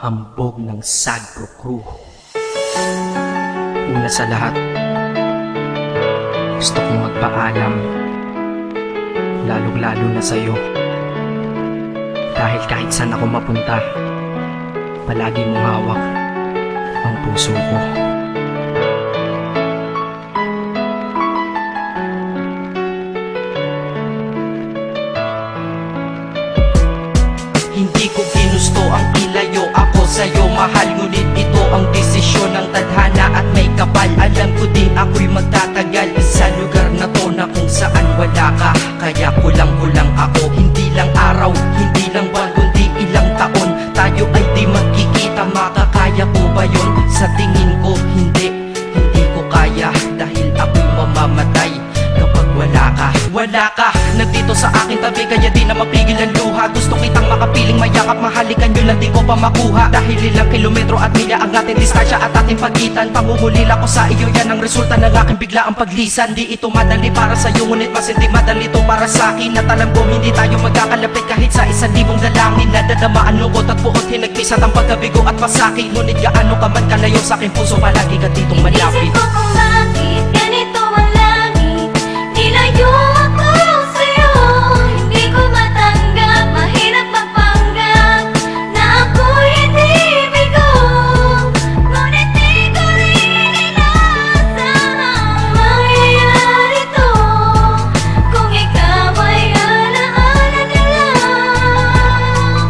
hambog ng Sagpro Crew. Una sa lahat, gusto kong magpaalam, lalong-lalo na sa'yo. Dahil kahit saan ako mapunta, palagi mong hawak ang puso ko. Hindi ko ginusto ang ilayo ako sa'yo, mahal. Ngunit ito ang desisyon ng tadhana at may kapal. Alam ko din ako'y magtatagal sa lugar na to na kung saan wala ka. Kaya kulang-kulang ako, hindi lang araw, hindi lang buwan, kundi ilang taon. Tayo ay di magkikita, makakaya ko ba yun? Sa tingin ko hindi ko kaya. Dahil ako'y mamamatay kapag wala ka. Wala ka, nandito sa akin tabi, kaya di na mapigil ang luha. Gusto kitang makapiling, mayakap, mahalikan yun lang di ko pa makuha. Dahil ilang kilometro at milya ang ating distansya at ating pagitan. Pangungulila ko sa iyo, yan ang resulta ng aking biglaang paglisan. Di ito madali para sa'yo, ngunit mas hindi madali ito para sa'kin. At alam ko hindi tayo magkakalapit kahit sa 1,000 dalangin. Nadadama ang lungkot at buot, hinagpis at ang pagkabigo at pasakit. Ngunit gaano ka man kalayo sa aking puso, palagi ka ditong malapit. Inisip ko kung bakit ganito ang langit, nilayo ako sa'yo. Hindi ko matanggap, mahirap magpanggap na ako'y hindi bigo. Ngunit di ko rin inaasahang mangyayari to. Kung ikaw ay alaala na lang,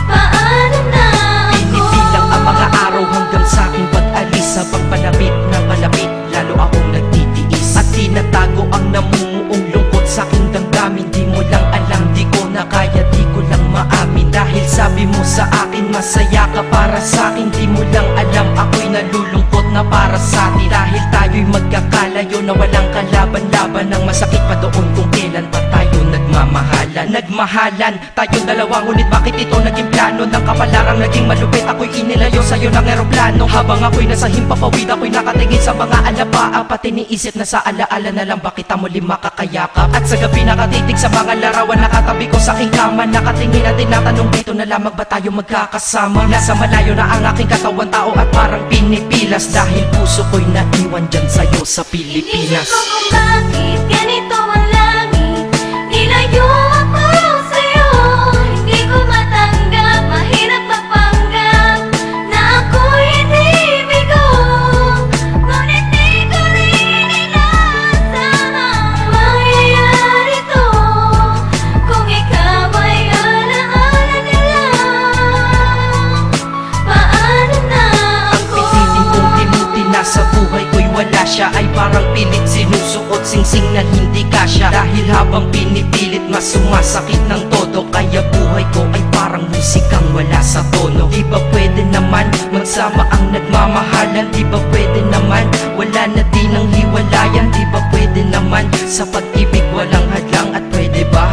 paano na ako? Pinipilang ang mga araw hanggang sa aking pag-alis. Sa pagpalapit na palapit, lalo akong nagtitiis. At tinatago ang namumuong lungkot sa aking damdamin. Di mo lang alam, di ko na kaya, di ko lang maamin. Dahil sabi mo sa akin, masaya ka para sa akin. Di mo lang alam, ako'y nalulungkot na para sa atin. Dahil tayo'y magkakalayo na walang kalaban-laban. Ang masakit pa doon kung kailan pa tayo nagmamahalan. Nagmahalan tayong dalawa, ngunit bakit ito naging plano? Ng kapalarang naging malupit, ako'y inilayo sa'yo ng eroplano. Habang ako'y nasa himpapawid, ako'y nakatingin sa mga alapaa. Pati niisip na sa alaala na lang bakit kita muli makakayakap. At sa gabi nakatitig sa mga larawan, nakatabi ko sa aking kama. Nakatingin at tinatanong, dito na lamang ba tayo magkakasama? Nasa malayo na ang aking katawan, tao at parang pinipilas. Dahil puso ko'y naiwan dyan sa'yo sa Pilipinas. Inisip ko kung bakit ganito ang langit, nilayo ako sa'yo. Hindi ko matanggap, mahirap magpanggap na ako'y hindi bigo. Ngunit di ko rin inaasahang mangyayari to. Kung ikaw ay alaala na lang, paano na ako? Pilitin kong limutin na sa buhay ko'y wala siya, ay parang pilit sinusuot, singsing na hindi kasya. Dahil habang pinipilit, mas sumasakit ng todo. Kaya buhay ko ay parang musikang wala sa tono. Di ba pwede naman magsama ang nagmamahalan? Di ba pwede naman wala na din ang hiwalayan? Di ba pwede naman sa pag-ibig walang hadlang? At pwede ba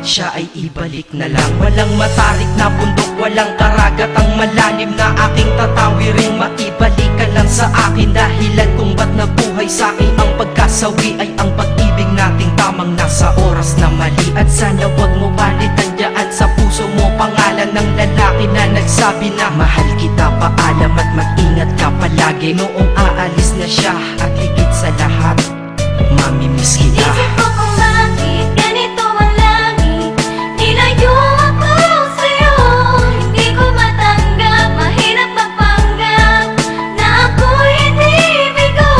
siya ay ibalik na lang? Walang matarik na bundok, walang karagat ang malalim na aking tatawirin. Maibalik ka lang sa akin, dahilan kung ba't nabuhay sa akin ang pagkasawi ay ang pag-ibig nating tamang nasa oras na mali. At sana wag mo palitan dyan sa puso mo pangalan ng lalaki na nagsabi na mahal kita, paalam at mag-ingat ka palagi. Noong aalis na siya at higit sa lahat, mamimiss kita. Inisip ko kung bakit ganito ang langit, nilayo ako sa'yo. Hindi ko matanggap, mahirap magpanggap na ako'y hindi bigo.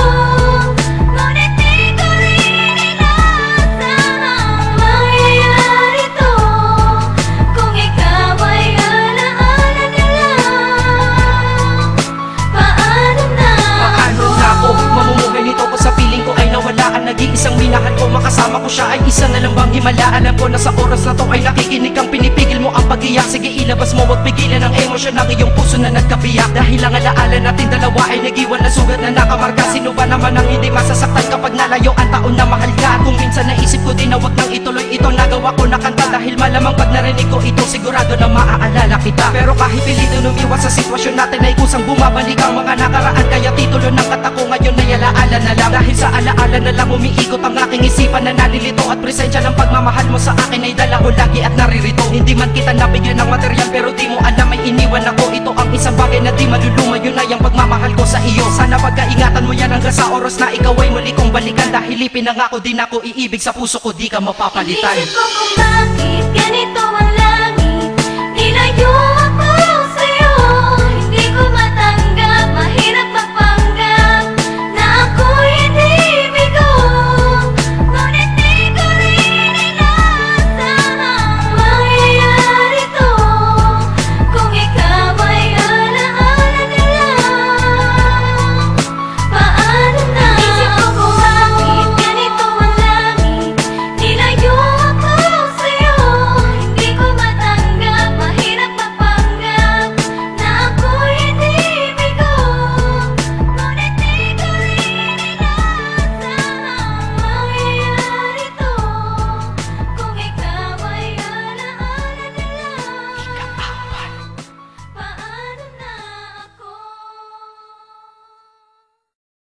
Ngunit di ko rin inaasahang mangyayari to. Kung ikaw ay alaala na lang, paano na Paano na ako mamumuhay nito ko sa piling ko ay nawala ang nag-iisang minahal ko? Makasama ko siya ay isa na lang bang himala? Alam ko na sa oras na to ay nakikinig kang pinipigil mo ang pag-iyak. Sige ilabas mo, wag pigilan ang emosyon ng iyong puso na nagkabiyak. Dahil ang alaala natin dalawa ay nag-iwan na sugat na nakamarka. Sino ba naman ang hindi masasaktan kapag nalayo ang taon na mahal ka? Kung minsan naisip ko din na wag nang ituloy ito, nagawa ko na kanta. Dahil malamang pag narinig ko ito, sigurado na maaalala kita. Pero kahit pilitin umiwas sa sitwasyon natin ay kusang bumabalik ang mga nakaraan. Kaya titulo ng kata ko ngayon ay alaala na lang. Dahil sa alaala na lang umiikot ang aking isipan na nalilito. At presensya ng pagmamahal mo sa akin ay dala ko lagi at naririto. Hindi man kita nabigyan ng material, pero di mo alam ay iniwan ako. Ito ang ang isang bagay na di maluluma, yun ay ang pagmamahal ko sa iyo. Sana pagkaingatan mo yan hanggang sa oras na ikaw ay muli kong balikan. Dahil ipinangako din ako iibig sa puso ko, di ka mapapalitan. Inisip ko kung bakit ganito ang langit. Nilayo